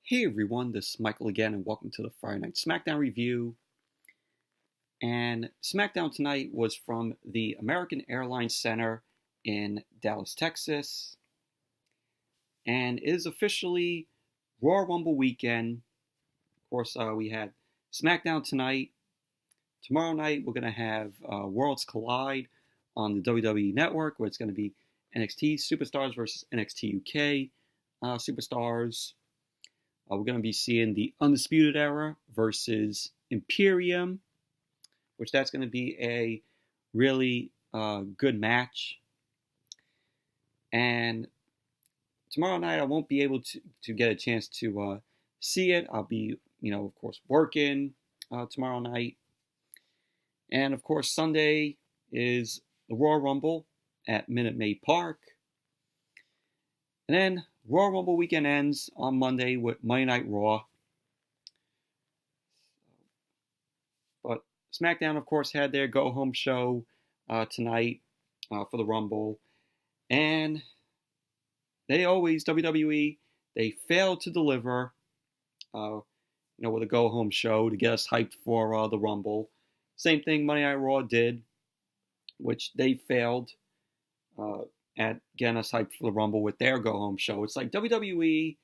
Hey everyone, this is Michael again, and welcome to the Friday Night Smackdown review. And Smackdown tonight was from the American Airlines Center in Dallas, Texas. And it is officially Royal Rumble weekend. Of course, we had Smackdown tonight. Tomorrow night, we're going to have Worlds Collide on the WWE Network, where it's going to be NXT Superstars versus NXT UK Superstars. We're going to be seeing the Undisputed Era versus Imperium, which that's going to be a really good match. And tomorrow night, I won't be able to get a chance to see it. I'll be, of course, working tomorrow night. And, of course, Sunday is the Royal Rumble at Minute Maid Park. And then Royal Rumble weekend ends on Monday with Monday Night Raw. But SmackDown, of course, had their go-home show tonight for the Rumble. And they always, WWE, they failed to deliver, with a go-home show to get us hyped for the Rumble. Same thing Monday Night Raw did, which they failed at getting us hyped for the Rumble with their go-home show. It's like WWE,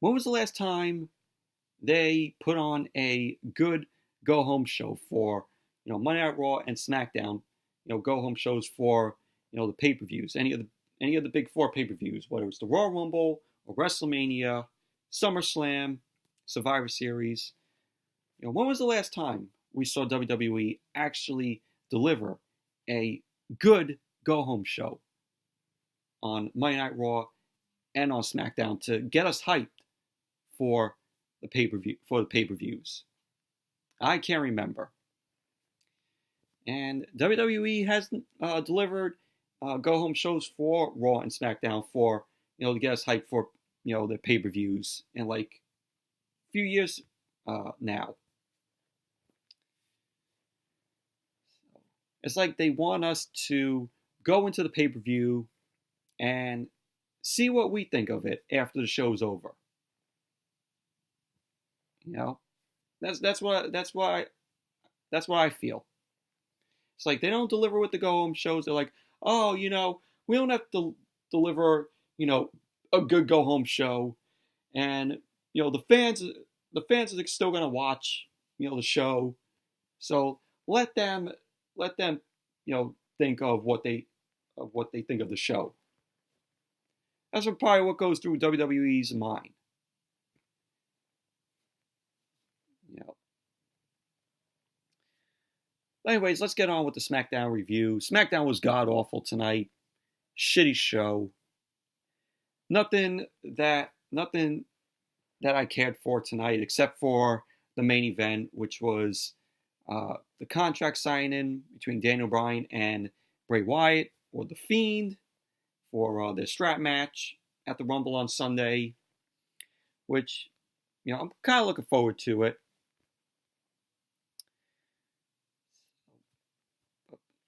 when was the last time they put on a good go-home show for, Monday Night Raw and SmackDown, go-home shows for, the pay-per-views, any of the big four pay-per-views, whether it's the Royal Rumble or WrestleMania, SummerSlam, Survivor Series. When was the last time we saw WWE actually deliver a good go-home show on Monday Night Raw and on SmackDown to get us hyped for the pay-per-views? I can't remember. And WWE hasn't delivered go-home shows for Raw and SmackDown for, to get us hyped for, their pay-per-views in like a few years now. It's like they want us to go into the pay-per-view and see what we think of it after the show's over. That's what I feel. It's like they don't deliver with the go-home shows. They're like, oh, we don't have to deliver, a good go-home show, and the fans are still gonna watch, the show. So let them, think of what they think of the show. That's probably what goes through WWE's mind. Anyways, let's get on with the SmackDown review. SmackDown was god-awful tonight. Shitty show. Nothing that I cared for tonight, except for the main event, which was the contract signing between Daniel Bryan and Bray Wyatt, or the Fiend, for their strap match at the Rumble on Sunday, which, I'm kind of looking forward to it.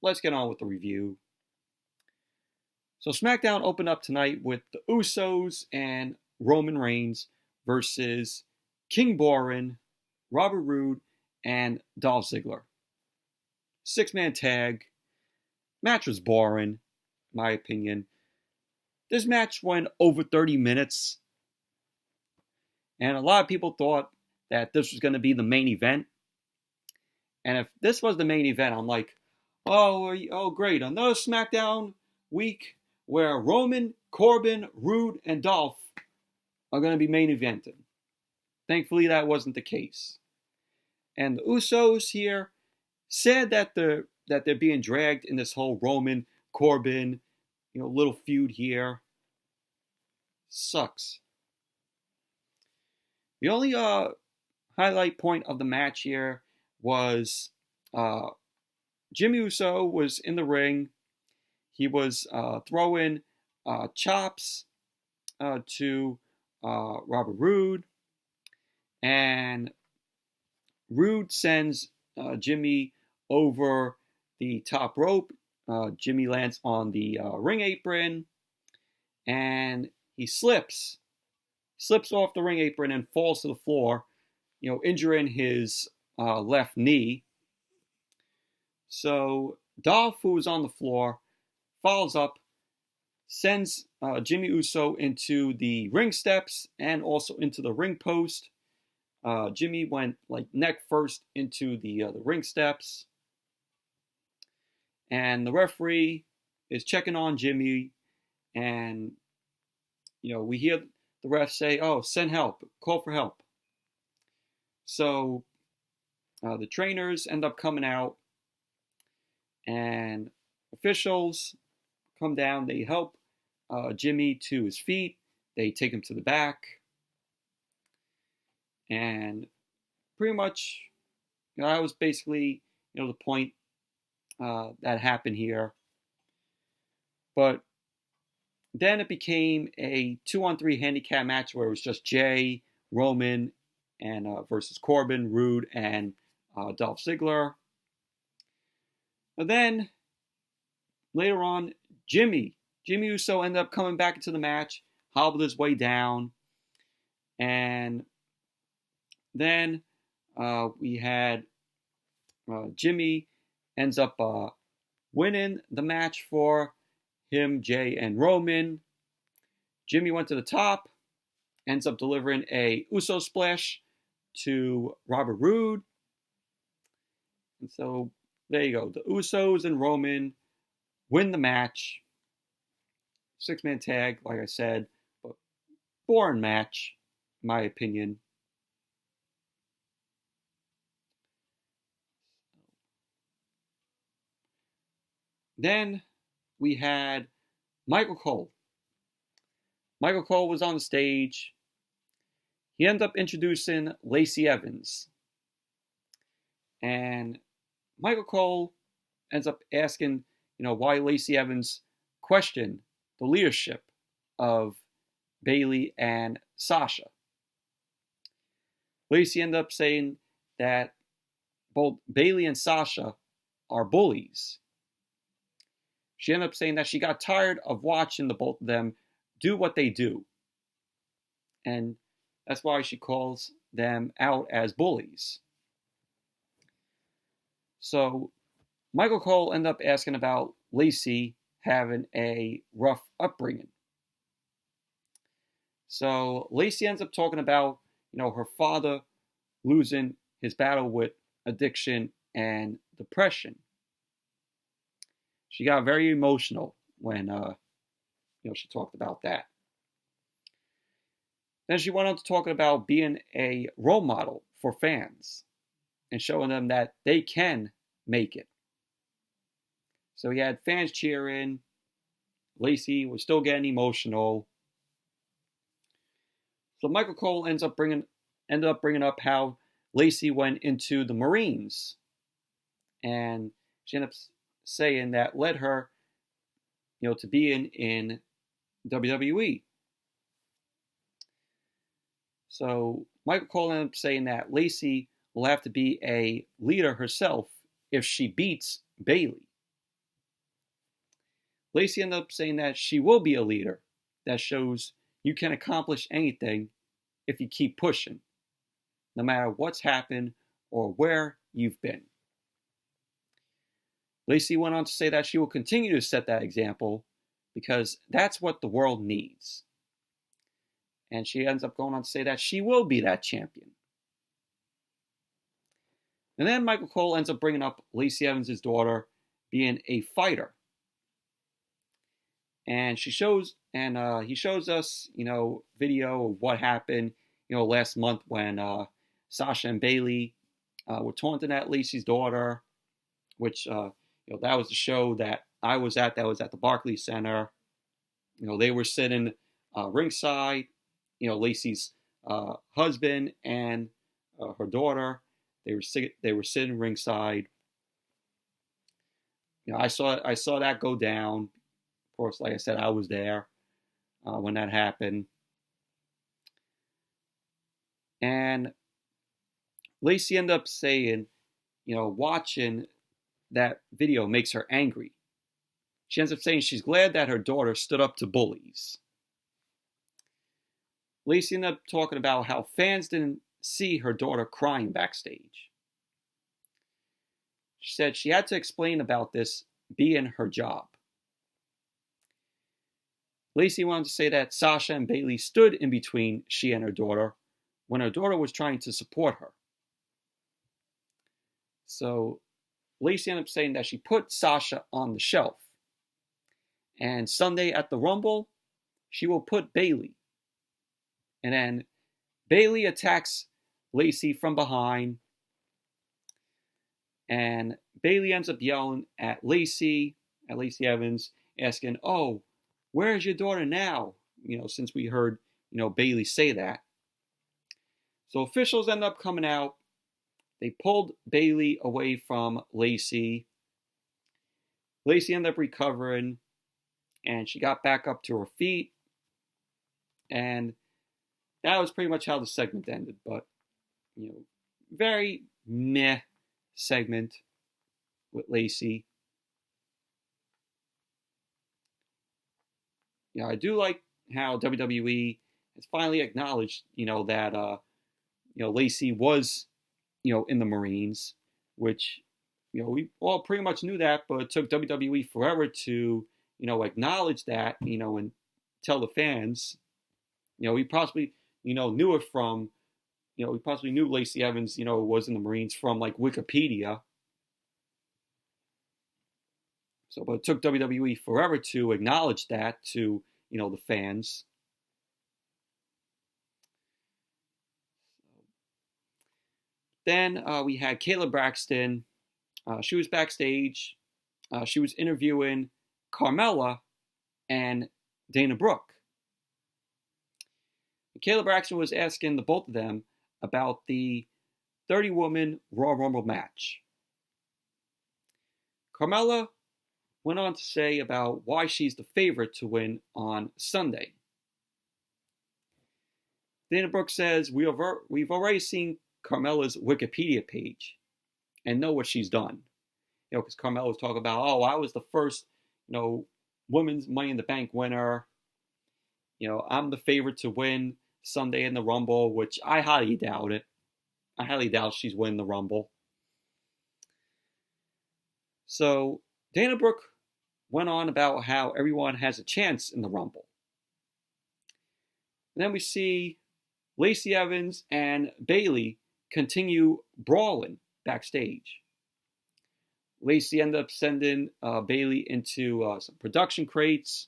Let's get on with the review. So SmackDown opened up tonight with the Usos and Roman Reigns versus King Borin, Roode, and Dolph Ziggler. 6-man tag. Match was boring, in my opinion. This match went over 30 minutes. And a lot of people thought that this was going to be the main event. And if this was the main event, I'm like, oh great, another SmackDown week where Roman, Corbin, Roode, and Dolph are going to be main eventing. Thankfully, that wasn't the case. And the Usos here said that they're being dragged in this whole Roman, Corbin, little feud here. Sucks. The only highlight point of the match here was Jimmy Uso was in the ring. He was throwing chops to Robert Roode. And Roode sends Jimmy over the top rope. Jimmy lands on the ring apron. And he slips slips off the ring apron and falls to the floor, injuring his left knee. So Dolph, who was on the floor, follows up, sends Jimmy Uso into the ring steps and also into the ring post. Jimmy went neck first into the ring steps. And the referee is checking on Jimmy. And, we hear the ref say, "Oh, send help, call for help." So the trainers end up coming out. And officials come down. They help Jimmy to his feet. They take him to the back. And pretty much, that was basically, the point that happened here. But then it became a 2-on-3 handicap match where it was just Jay, Roman, and versus Corbin, Roode, and Dolph Ziggler. And then later on, Jimmy Uso ended up coming back into the match, hobbled his way down, and then we had Jimmy ends up winning the match for him, Jay, and Roman. Jimmy went to the top, ends up delivering a Uso splash to Robert Roode. And so there you go. The Usos and Roman win the match. 6-man tag, like I said, but boring match, in my opinion. Then we had Michael Cole. Michael Cole was on the stage. He ended up introducing Lacey Evans. And Michael Cole ends up asking, why Lacey Evans questioned the leadership of Bayley and Sasha. Lacey ended up saying that both Bayley and Sasha are bullies. She ended up saying that she got tired of watching the both of them do what they do. And that's why she calls them out as bullies. So Michael Cole ended up asking about Lacey having a rough upbringing. So Lacey ends up talking about, her father losing his battle with addiction and depression. She got very emotional when, she talked about that. Then she went on to talk about being a role model for fans and showing them that they can make it. So he had fans cheering. Lacey was still getting emotional. So Michael Cole ended up bringing up how Lacey went into the Marines, and she ended up saying that led her, to being in WWE. So Michael Cole ended up saying that Lacey will have to be a leader herself if she beats Bayley. Lacey ended up saying that she will be a leader that shows you can accomplish anything if you keep pushing, no matter what's happened or where you've been. Lacey went on to say that she will continue to set that example because that's what the world needs. And she ends up going on to say that she will be that champion. And then Michael Cole ends up bringing up Lacey Evans' daughter being a fighter. And he shows us, video of what happened, last month when Sasha and Bayley were taunting at Lacey's daughter, which, that was the show that I was at. That was at the Barclays Center. They were sitting ringside. Lacey's husband and her daughter. They were sitting ringside. I saw that go down. Of course, like I said, I was there when that happened. And Lacey ended up saying, watching that video makes her angry. She ends up saying she's glad that her daughter stood up to bullies. Lacey ended up talking about how fans didn't see her daughter crying backstage. She said she had to explain about this being her job. Lacey wanted to say that Sasha and Bayley stood in between she and her daughter when her daughter was trying to support her. So Lacey ended up saying that she put Sasha on the shelf. And Sunday at the Rumble, she will put Bayley. And then Bayley attacks Lacey from behind. And Bayley ends up yelling at Lacey Evans, asking, "Oh, where's your daughter now?" Since we heard, Bayley say that. So officials end up coming out. They pulled Bayley away from Lacey. Lacey ended up recovering, and she got back up to her feet. And that was pretty much how the segment ended. But, very meh segment with Lacey. I do like how WWE has finally acknowledged, that, Lacey was, in the Marines, which, we all pretty much knew that, but it took WWE forever to, acknowledge that, and tell the fans. We possibly, knew it from, we possibly knew Lacey Evans, was in the Marines from, Wikipedia. So, but it took WWE forever to acknowledge that to, the fans. Then we had Kayla Braxton. She was backstage. She was interviewing Carmella and Dana Brooke. Kayla Braxton was asking the both of them about the 30-woman Royal Rumble match. Carmella went on to say about why she's the favorite to win on Sunday. Dana Brooke says, we've already seen Carmella's Wikipedia page and know what she's done. Because Carmella was talking about, I was the first, women's Money in the Bank winner. I'm the favorite to win Sunday in the Rumble, which I highly doubt it. I highly doubt she's winning the Rumble. So Dana Brooke went on about how everyone has a chance in the Rumble. And then we see Lacey Evans and Bayley continue brawling backstage. Lacey ended up sending Bayley into some production crates.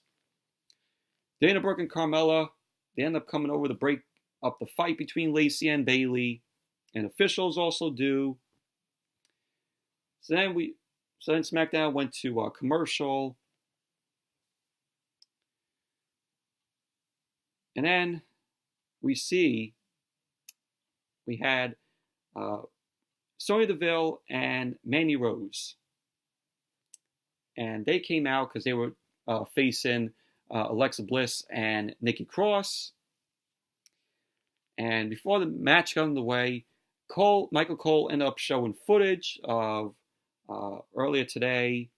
Dana Brooke and Carmella, they end up coming over to break up the fight between Lacey and Bayley, and officials also do. So then SmackDown went to a commercial. And then we had Sonya Deville and Mandy Rose. And they came out because they were facing Alexa Bliss and Nikki Cross. And before the match got underway, Michael Cole ended up showing footage of earlier today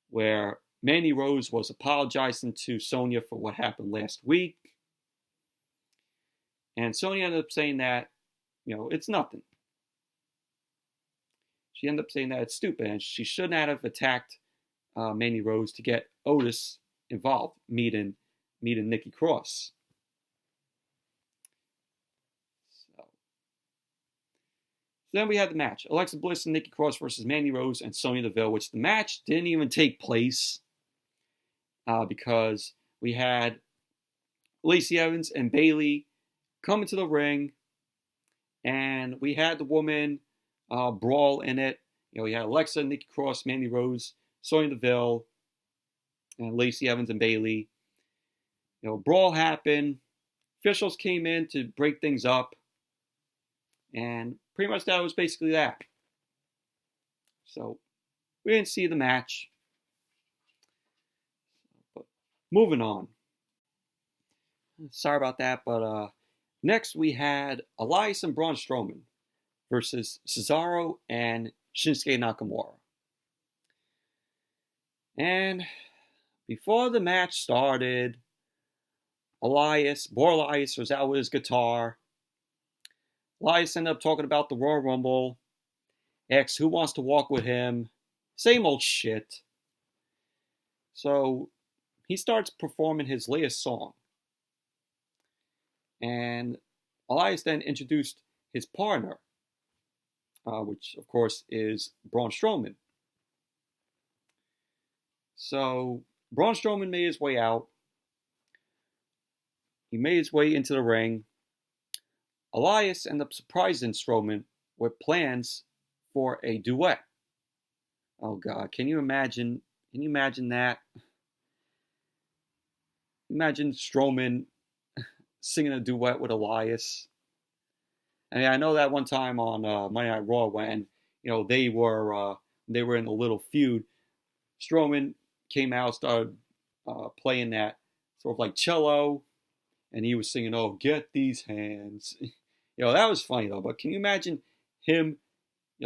where Mandy Rose was apologizing to Sonya for what happened last week. And Sonya ended up saying that, it's nothing. She ended up saying that it's stupid and she should not have attacked Mandy Rose to get Otis involved, meeting Nikki Cross. So then we had the match. Alexa Bliss and Nikki Cross versus Mandy Rose and Sonya Deville, which the match didn't even take place because we had Lacey Evans and Bayley come into the ring, and we had the woman brawl in it. We had Alexa, Nikki Cross, Mandy Rose, Sonya Deville, and Lacey Evans and Bayley. Brawl happened. Officials came in to break things up, and pretty much that was basically that. So we didn't see the match. But moving on. Sorry about that, but next we had Elias and Braun Strowman versus Cesaro and Shinsuke Nakamura. And before the match started, Elias was out with his guitar. Elias ended up talking about the Royal Rumble. Asks who wants to walk with him. Same old shit. So he starts performing his latest song. And Elias then introduced his partner, which of course is Braun Strowman. So Braun Strowman made his way out. He made his way into the ring. Elias ended up surprising Strowman with plans for a duet. Oh God, can you imagine? Can you imagine that? Imagine Strowman singing a duet with Elias. I mean, I know that one time on Monday Night Raw when they were in a little feud. Strowman came out, started playing that sort of like cello, and he was singing, "Oh, get these hands." That was funny though. But can you imagine him,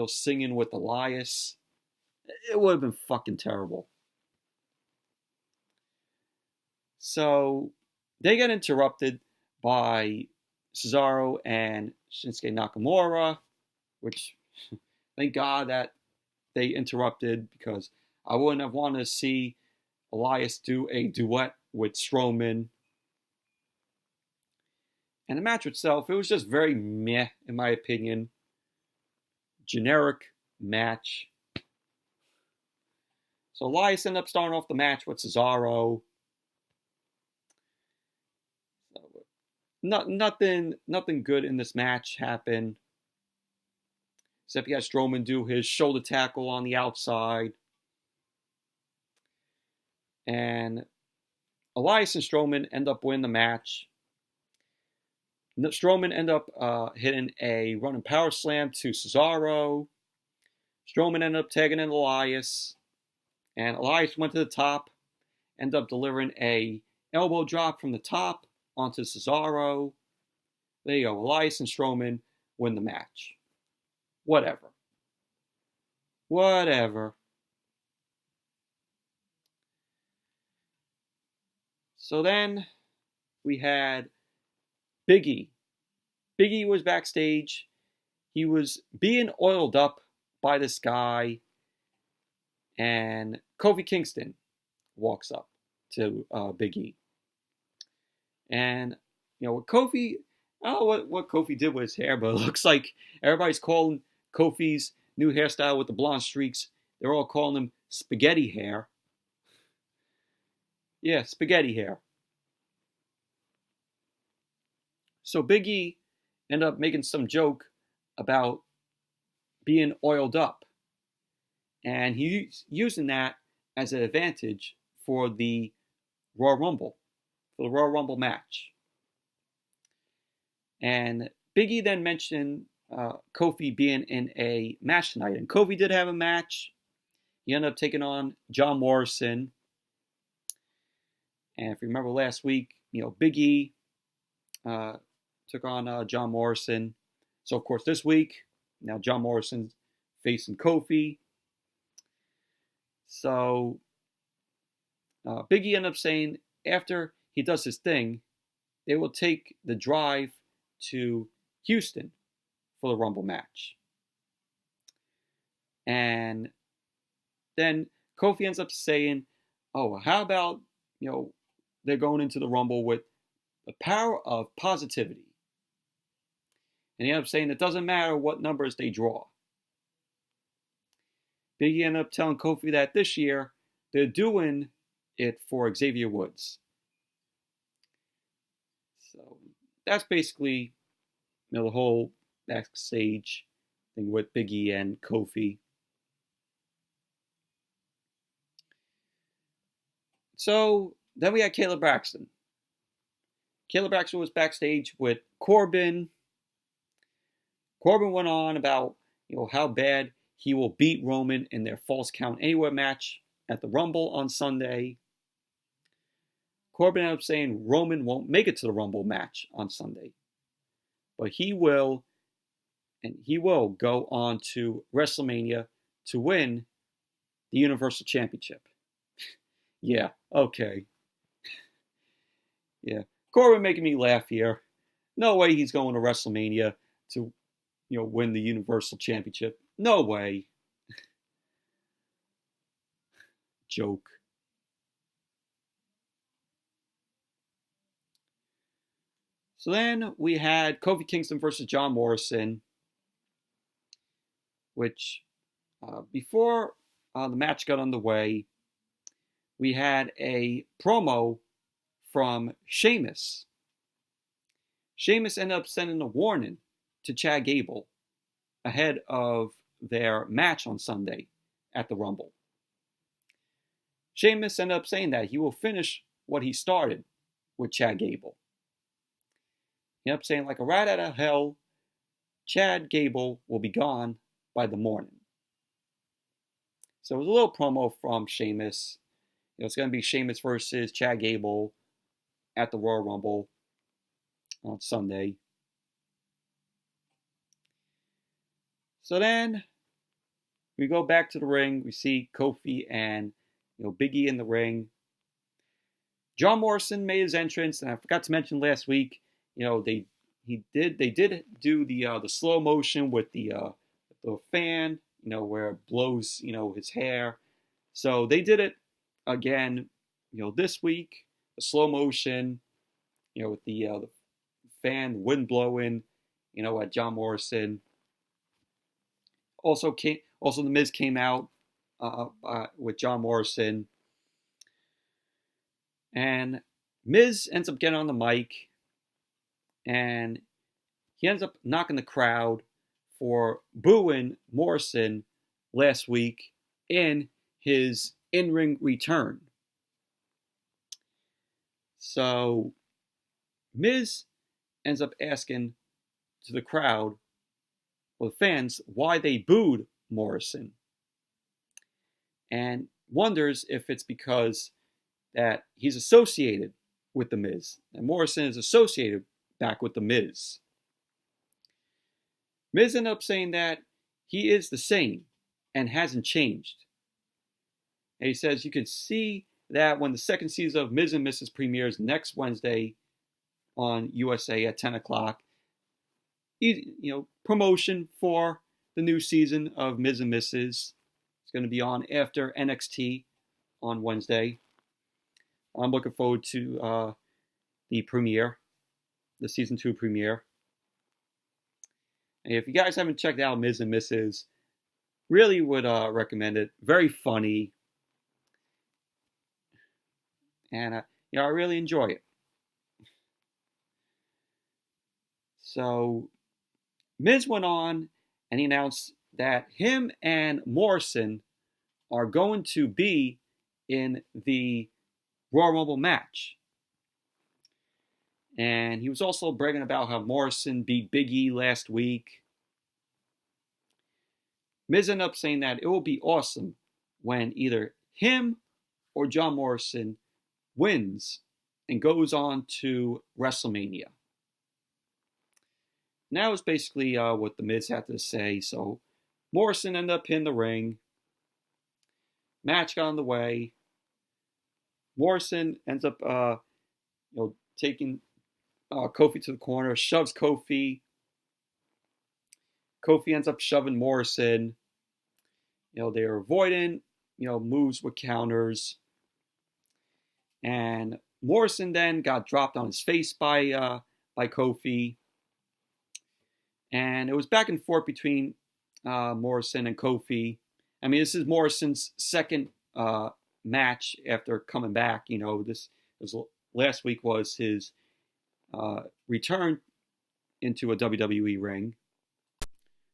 singing with Elias? It would have been fucking terrible. So they get interrupted by Cesaro and Shinsuke Nakamura, which thank God that they interrupted, because I wouldn't have wanted to see Elias do a duet with Strowman. And the match itself, it was just very meh, in my opinion. Generic match. So Elias ended up starting off the match with Cesaro. Nothing good in this match happened. Except he had Strowman do his shoulder tackle on the outside. And Elias and Strowman end up winning the match. Strowman ended up hitting a running power slam to Cesaro. Strowman ended up tagging in Elias. And Elias went to the top. Ended up delivering a elbow drop from the top onto Cesaro. There you go. Elias and Strowman win the match. Whatever. So then we had Big E. Big E was backstage. He was being oiled up by this guy. And Kofi Kingston walks up to Big E. And, with Kofi, I don't know what Kofi did with his hair, but it looks like everybody's calling Kofi's new hairstyle with the blonde streaks, they're all calling him spaghetti hair. Yeah, spaghetti hair. So Big E ended up making some joke about being oiled up. And he's using that as an advantage for the Royal Rumble. For the Royal Rumble match. And Big E then mentioned Kofi being in a match tonight. And Kofi did have a match. He ended up taking on John Morrison. And if you remember last week, Big E took on John Morrison. So, of course, this week, now John Morrison's facing Kofi. So, Big E ended up saying after he does his thing, they will take the drive to Houston for the Rumble match. And then Kofi ends up saying, oh, how about, they're going into the Rumble with the power of positivity. And he ended up saying it doesn't matter what numbers they draw. Big E ended up telling Kofi that this year they're doing it for Xavier Woods. So that's basically the whole backstage thing with Big E and Kofi. So then we had Caleb Braxton. Caleb Braxton was backstage with Corbin. Corbin went on about how bad he will beat Roman in their Falls Count Anywhere match at the Rumble on Sunday. Corbin ended up saying Roman won't make it to the Rumble match on Sunday. But he will, and he will go on to WrestleMania to win the Universal Championship. Yeah, okay. Yeah. Corbin making me laugh here. No way he's going to WrestleMania to, win the Universal Championship. No way. Joke. So then we had Kofi Kingston versus John Morrison, which before the match got underway, we had a promo from Sheamus. Sheamus ended up sending a warning to Chad Gable ahead of their match on Sunday at the Rumble. Sheamus ended up saying that he will finish what he started with Chad Gable. He ended up saying, like a rat out of hell, Chad Gable will be gone by the morning. So it was a little promo from Sheamus. It's going to be Sheamus versus Chad Gable at the Royal Rumble on Sunday. So then we go back to the ring. We see Kofi and Big E in the ring. John Morrison made his entrance, and I forgot to mention last week. They did do the slow motion with the fan. Where it blows his hair. So they did it again. This week, the slow motion. With the fan, wind blowing. At John Morrison. Also, the Miz came out with John Morrison. And Miz ends up getting on the mic. And he ends up knocking the crowd for booing Morrison last week in his in-ring return. So Miz ends up asking to the crowd, or the fans, why they booed Morrison. And wonders if it's because that he's associated with The Miz. And Morrison is associated back with The Miz. Miz ended up saying that he is the same and hasn't changed. And he says you can see that when the second season of Miz and Mrs. premieres next Wednesday on USA at 10 o'clock. Promotion for the new season of Miz and Mrs. It's going to be on after NXT on Wednesday. I'm looking forward to the premiere, the season 2 premiere. And if you guys haven't checked out Miz and Mrs., really would recommend it. Very funny. And I really enjoy it. So Miz went on and he announced that him and Morrison are going to be in the Royal Rumble match. And he was also bragging about how Morrison beat Big E last week. Miz ended up saying that it will be awesome when either him or John Morrison wins and goes on to WrestleMania. And that was basically what The Miz had to say. So Morrison ended up in the ring. Match got on the way. Morrison ends up taking Kofi to the corner, shoves Kofi. Kofi ends up shoving Morrison. They're avoiding, moves with counters. And Morrison then got dropped on his face by Kofi. And it was back and forth between Morrison and Kofi. I mean, this is Morrison's second match after coming back. Last week was his return into a WWE ring.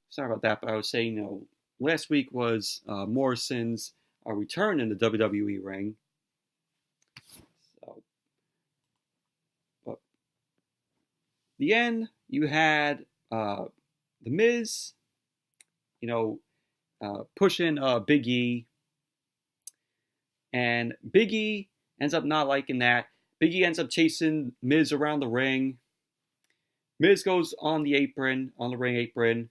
Sorry about that, but I was saying, last week was Morrison's return in the WWE ring. So, but the end, you had The Miz, pushing Big E, and Big E ends up not liking that. Big E ends up chasing Miz around the ring. Miz goes on the ring apron.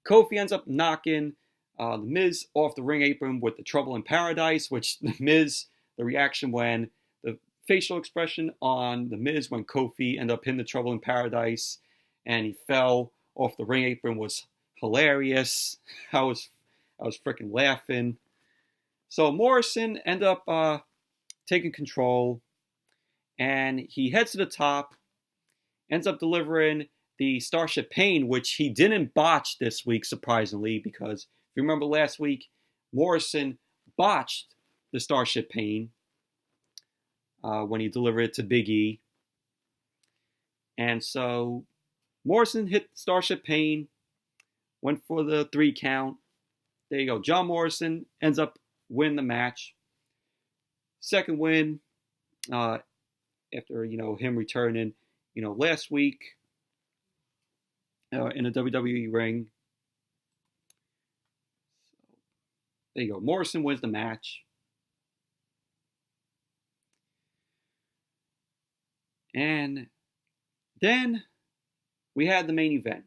Kofi ends up knocking The Miz off the ring apron with the Trouble in Paradise, which the Miz, the reaction when the facial expression on The Miz when Kofi ended up hitting the Trouble in Paradise and he fell off the ring apron was hilarious. I was freaking laughing. So Morrison ended up taking control, and he heads to the top, ends up delivering the Starship Pain, which he didn't botch this week, surprisingly, because if you remember last week, Morrison botched the Starship Pain when he delivered it to Big E. And so Morrison hit Starship Pain, went for the 3 count. There you go. John Morrison ends up winning the match. Second win after, him returning, last week in a WWE ring. There you go. Morrison wins the match. And then we had the main event,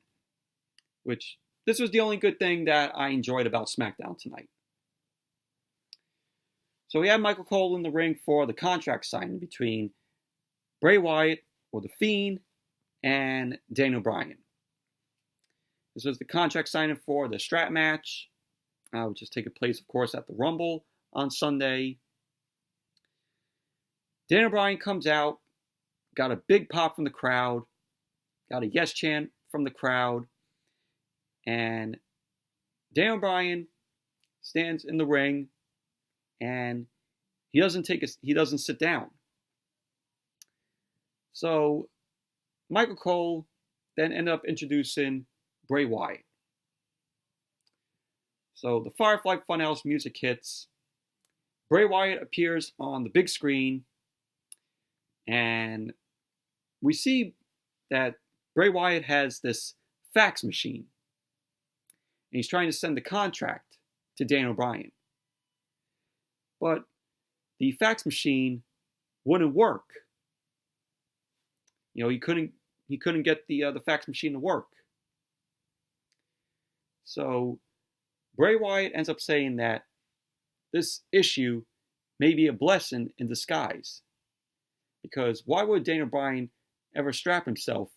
which this was the only good thing that I enjoyed about SmackDown tonight. So we had Michael Cole in the ring for the contract signing between Bray Wyatt, or the Fiend, and Daniel Bryan. This was the contract signing for the strap match, which is taking place, of course, at the Rumble on Sunday. Daniel Bryan comes out, got a big pop from the crowd, got a yes chant from the crowd, and Daniel Bryan stands in the ring, and he doesn't sit down. So Michael Cole then ended up introducing Bray Wyatt. So the Firefly Funhouse music hits. Bray Wyatt appears on the big screen, and we see that Bray Wyatt has this fax machine, and he's trying to send the contract to Daniel Bryan. But the fax machine wouldn't work. He couldn't get the fax machine to work. So Bray Wyatt ends up saying that this issue may be a blessing in disguise. Because why would Daniel Bryan ever strap himself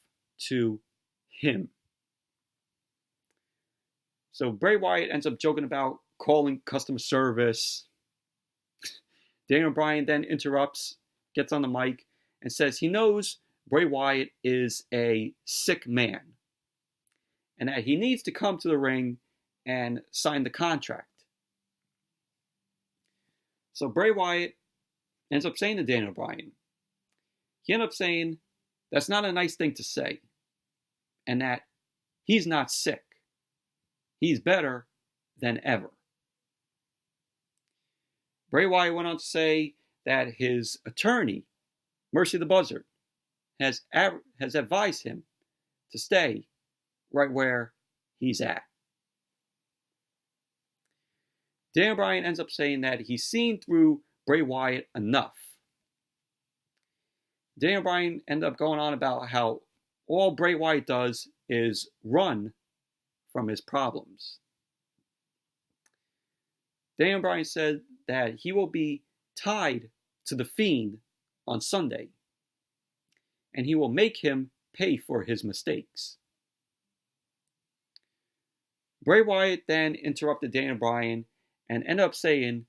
to him? So Bray Wyatt ends up joking about calling customer service. Daniel Bryan then interrupts, gets on the mic, and says he knows Bray Wyatt is a sick man and that he needs to come to the ring and sign the contract. So Bray Wyatt ends up saying to Daniel Bryan, he ends up saying that's not a nice thing to say, and that he's not sick. He's better than ever. Bray Wyatt went on to say that his attorney, Mercy the Buzzard, has advised him to stay right where he's at. Daniel Bryan ends up saying that he's seen through Bray Wyatt enough. Daniel Bryan ended up going on about how all Bray Wyatt does is run from his problems. Daniel Bryan said that he will be tied to the Fiend on Sunday, and he will make him pay for his mistakes. Bray Wyatt then interrupted Daniel Bryan and ended up saying,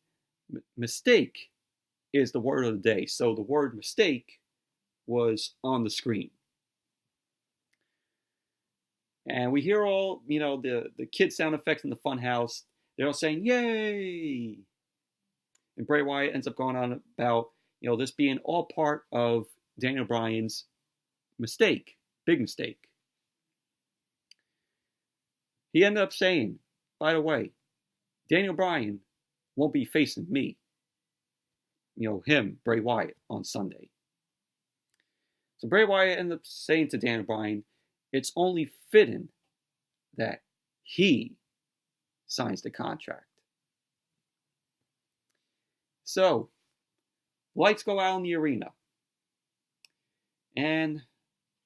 mistake is the word of the day. So the word mistake was on the screen. And we hear all, the kid sound effects in the funhouse. They're all saying, yay! And Bray Wyatt ends up going on about, this being all part of Daniel Bryan's mistake, big mistake. He ended up saying, by the way, Daniel Bryan won't be facing me, him, Bray Wyatt, on Sunday. So Bray Wyatt ended up saying to Daniel Bryan, it's only fitting that he signs the contract. So, lights go out in the arena. And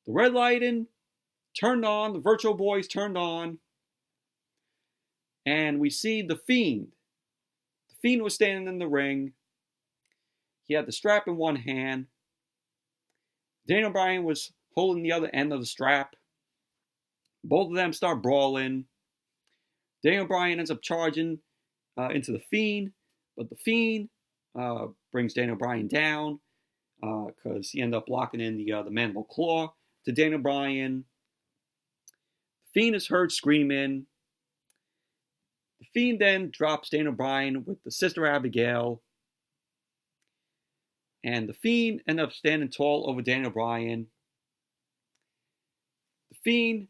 the red lighting turned on, the Virtual Boys turned on. And we see the Fiend. The Fiend was standing in the ring. He had the strap in one hand, Daniel Bryan was holding the other end of the strap. Both of them start brawling. Daniel Bryan ends up charging into the Fiend, but the Fiend brings Daniel Bryan down because he ended up locking in the mandible claw to Daniel Bryan. The Fiend is heard screaming. The Fiend then drops Daniel Bryan with the Sister Abigail. And the Fiend ends up standing tall over Daniel Bryan. The Fiend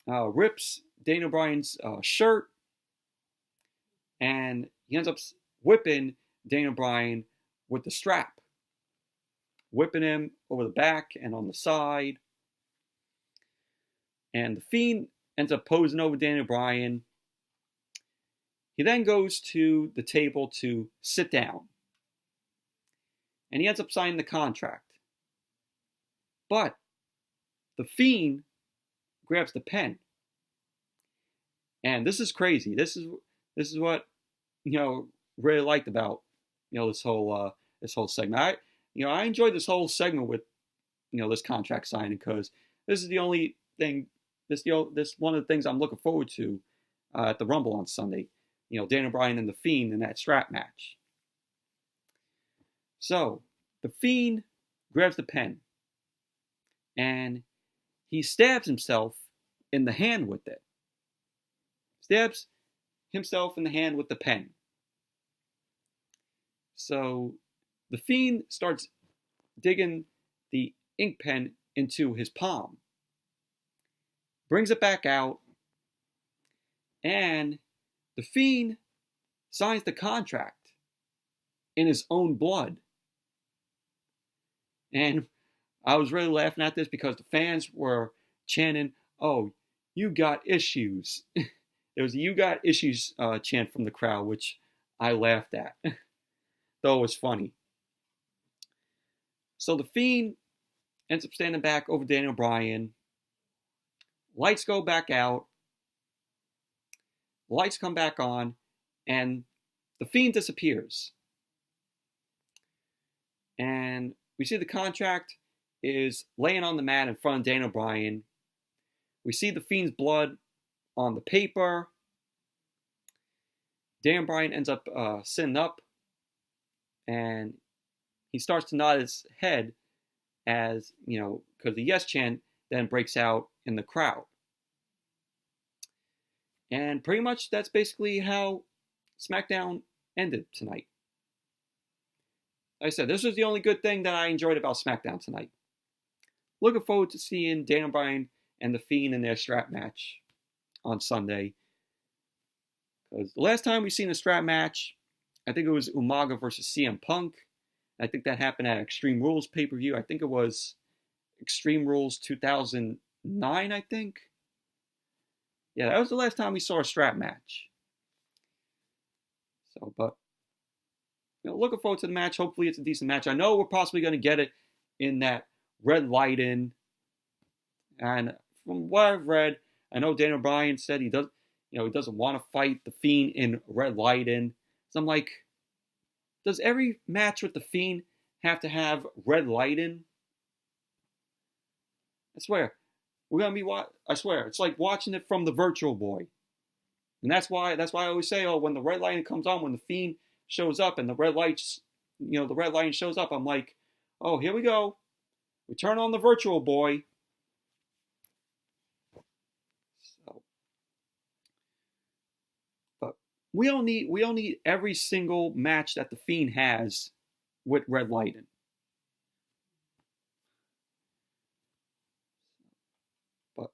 rips Daniel Bryan's shirt. And he ends up whipping Daniel Bryan with the strap. Whipping him over the back and on the side. And the Fiend ends up posing over Daniel Bryan. He then goes to the table to sit down. And he ends up signing the contract. But the Fiend grabs the pen. And this is crazy. This is what, really liked about, this whole segment. I enjoyed this whole segment with, this contract signing because this is the only thing, this one of the things I'm looking forward to at the Rumble on Sunday. Daniel Bryan and the Fiend in that strap match. So, the Fiend grabs the pen and he stabs himself in the hand with it. Stabs himself in the hand with the pen. So, the Fiend starts digging the ink pen into his palm. Brings it back out. And the Fiend signs the contract in his own blood. And I was really laughing at this because the fans were chanting, "Oh, you got issues." There was a "you got issues" chant from the crowd, which I laughed at. Though it was funny. So the Fiend ends up standing back over Daniel Bryan. Lights go back out. Lights come back on. And the Fiend disappears. And we see the contract is laying on the mat in front of Daniel Bryan. We see the Fiend's blood on the paper. Daniel Bryan ends up sitting up. And he starts to nod his head as, because the yes chant then breaks out in the crowd. And pretty much that's basically how Smackdown ended tonight. Like I said, this was the only good thing that I enjoyed about Smackdown tonight. Looking forward to seeing Daniel Bryan and The Fiend in their strap match on Sunday. Because the last time we seen a strap match, I think it was Umaga versus CM Punk. I think that happened at Extreme Rules pay-per-view. I think it was Extreme Rules 2009, I think. Yeah, that was the last time we saw a strap match. So, but, looking forward to the match. Hopefully it's a decent match. I know we're possibly going to get it in that red lighting. And from what I've read, I know Daniel Bryan said he doesn't want to fight the Fiend in red lighting. So I'm like, does every match with the Fiend have to have red lighting? I swear. I swear, it's like watching it from the Virtual Boy. And that's why I always say, when the red lighting comes on, when the Fiend shows up and the red lighting shows up, I'm like, oh, here we go. We turn on the Virtual Boy. So, but we don't need every single match that the Fiend has with red lighting. But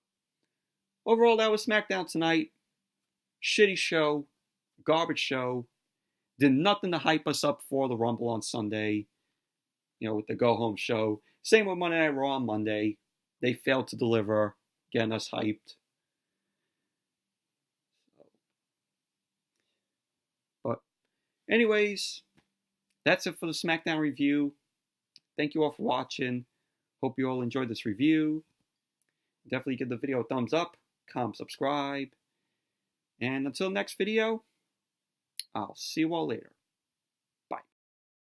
overall, that was SmackDown tonight. Shitty show, garbage show. Did nothing to hype us up for the Rumble on Sunday. With the go-home show. Same with Monday Night Raw on Monday. They failed to deliver, getting us hyped. But anyways, that's it for the SmackDown review. Thank you all for watching. Hope you all enjoyed this review. Definitely give the video a thumbs up, comment, subscribe. And until next video, I'll see you all later.